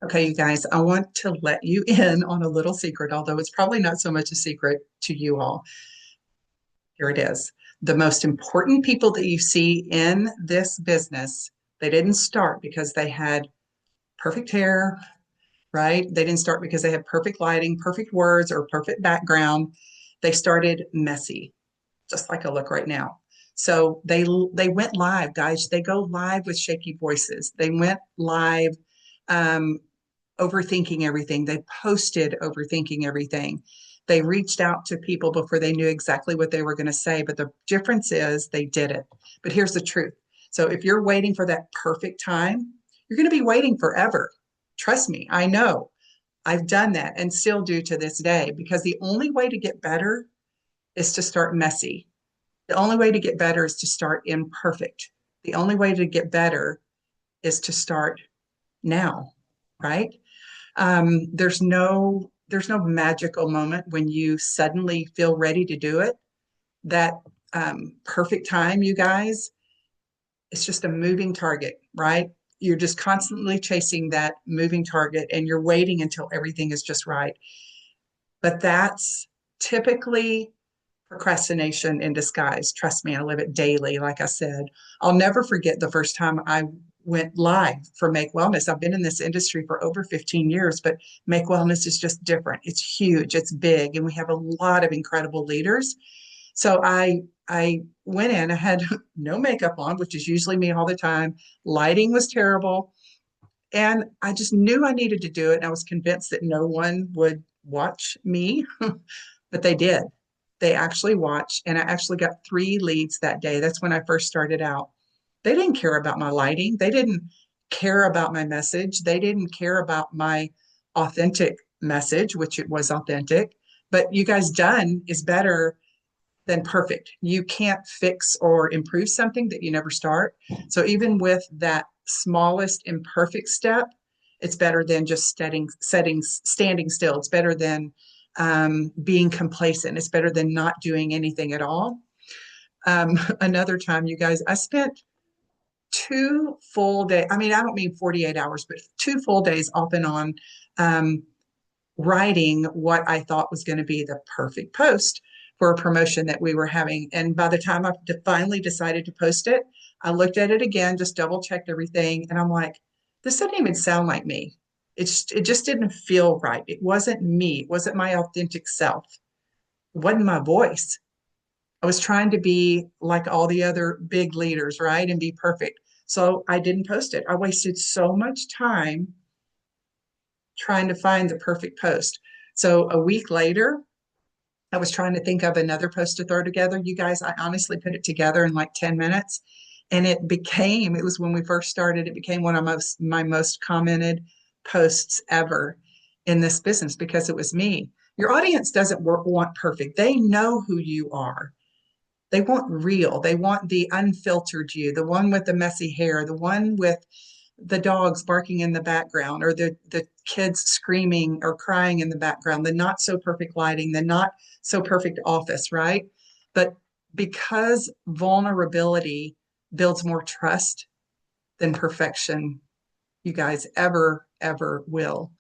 Okay, you guys, I want to let you in on a little secret, although it's probably not so much a secret to you all. Here it is. The most important people that you see in this business, they didn't start because they had perfect hair, right? They didn't start because they had perfect lighting, perfect words, or perfect background. They started messy, just like I look right now. So they went live, guys. They go live with shaky voices. They went live um, overthinking everything. They posted overthinking everything. They reached out to people before they knew exactly what they were going to say. But the difference is they did it. But here's the truth. So if you're waiting for that perfect time, you're going to be waiting forever. Trust me, I know. I've done that and still do to this day because the only way to get better is to start messy. The only way to get better is to start imperfect. The only way to get better is to start now, right? There's no magical moment when you suddenly feel ready to do it. That perfect time, you guys, it's just a moving target, right? You're just constantly chasing that moving target and you're waiting until everything is just right. But that's typically procrastination in disguise. Trust me, I live it daily. Like I said, I'll never forget the first time I went live for Make Wellness. I've been in this industry for over 15 years, but Make Wellness is just different. It's huge, it's big, and we have a lot of incredible leaders. So I went in, I had no makeup on, which is usually me all the time. Lighting was terrible. And I just knew I needed to do it. And I was convinced that no one would watch me, but they did. They actually watched, and I actually got 3 leads that day. That's when I first started out. They didn't care about my lighting. They didn't care about my message. They didn't care about my authentic message, which it was authentic. But you guys, done is better than perfect. You can't fix or improve something that you never start. So even with that smallest imperfect step, it's better than just standing still. It's better than being complacent. It's better than not doing anything at all. Another time, you guys, I spent 2 full days. I mean, I don't mean 48 hours, but 2 full days off and on um, writing what I thought was going to be the perfect post for a promotion that we were having. And by the time I finally decided to post it, I looked at it again, just double checked everything. And I'm like, this doesn't even sound like me. It just didn't feel right. It wasn't me. It wasn't my authentic self. It wasn't my voice. I was trying to be like all the other big leaders, right? And be perfect. So I didn't post it. I wasted so much time trying to find the perfect post. So a week later, I was trying to think of another post to throw together. You guys, I honestly put it together in like 10 minutes. And it was when we first started, it became one of my most commented posts ever in this business because it was me. Your audience doesn't want perfect. They know who you are. They want real. They want the unfiltered you, the one with the messy hair, the one with the dogs barking in the background, or the kids screaming or crying in the background, the not so perfect lighting, the not so perfect office, right? But because vulnerability builds more trust than perfection, you guys ever will.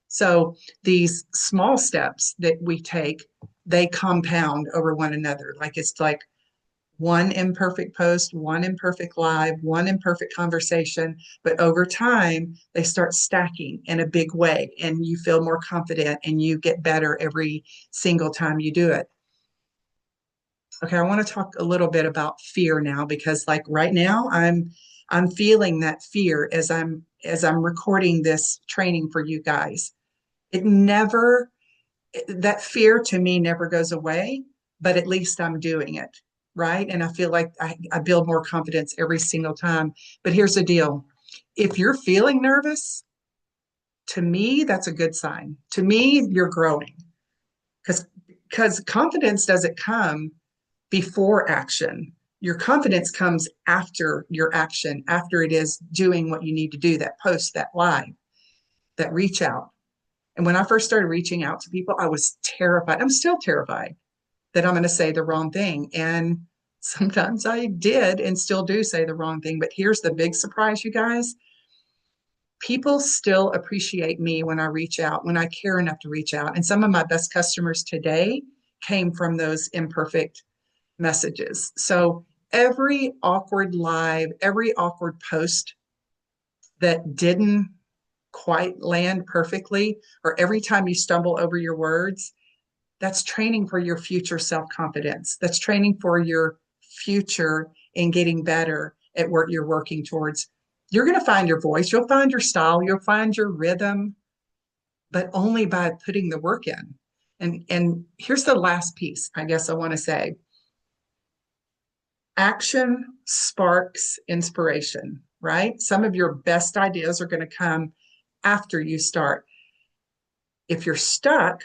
So these small steps that we take, they compound over one another. Like it's like one imperfect post, one imperfect live, one imperfect conversation, but over time they start stacking in a big way and you feel more confident and you get better every single time you do it. Okay, I want to talk a little bit about fear now because like right now I'm feeling that fear as I'm recording this training for you guys. It never that fear to me never goes away, but at least I'm doing it, right? And I feel like I build more confidence every single time. But here's the deal. If you're feeling nervous, to me, that's a good sign. To me, you're growing because confidence doesn't come before action. Your confidence comes after your action, after it is doing what you need to do, that post, that live, that reach out. And when I first started reaching out to people, I was terrified. I'm still terrified that I'm going to say the wrong thing. And sometimes I did and still do say the wrong thing. But here's the big surprise, you guys. People still appreciate me when I reach out, when I care enough to reach out. And some of my best customers today came from those imperfect messages. So every awkward live, every awkward post that didn't quite land perfectly, or every time you stumble over your words, that's training for your future self confidence. That's training for your future in getting better at what you're working towards. You're going to find your voice, you'll find your style, you'll find your rhythm, but only by putting the work in. And here's the last piece, I guess I want to say. Action sparks inspiration, right? Some of your best ideas are going to come after you start. If you're stuck,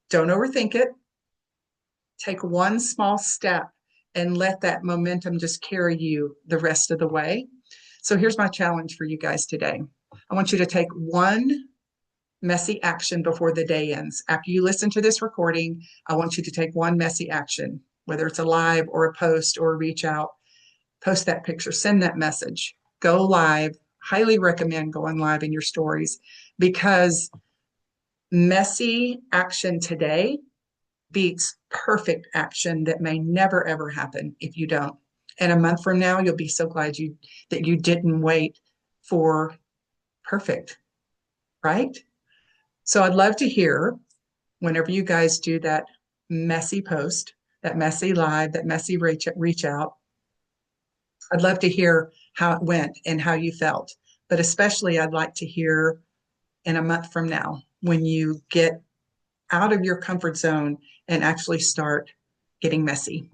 don't overthink it. Take one small step and let that momentum just carry you the rest of the way. So here's my challenge for you guys today. I want you to take one messy action before the day ends. After you listen to this recording, I want you to take one messy action, whether it's a live or a post or a reach out. Post that picture, send that message, go live. Highly recommend going live in your stories, because messy action today beats perfect action that may never ever happen if you don't. And a month from now, you'll be so glad that you didn't wait for perfect, right? So I'd love to hear, whenever you guys do that messy post, that messy live, that messy reach out, I'd love to hear how it went and how you felt. But especially, I'd like to hear in a month from now, when you get out of your comfort zone and actually start getting messy.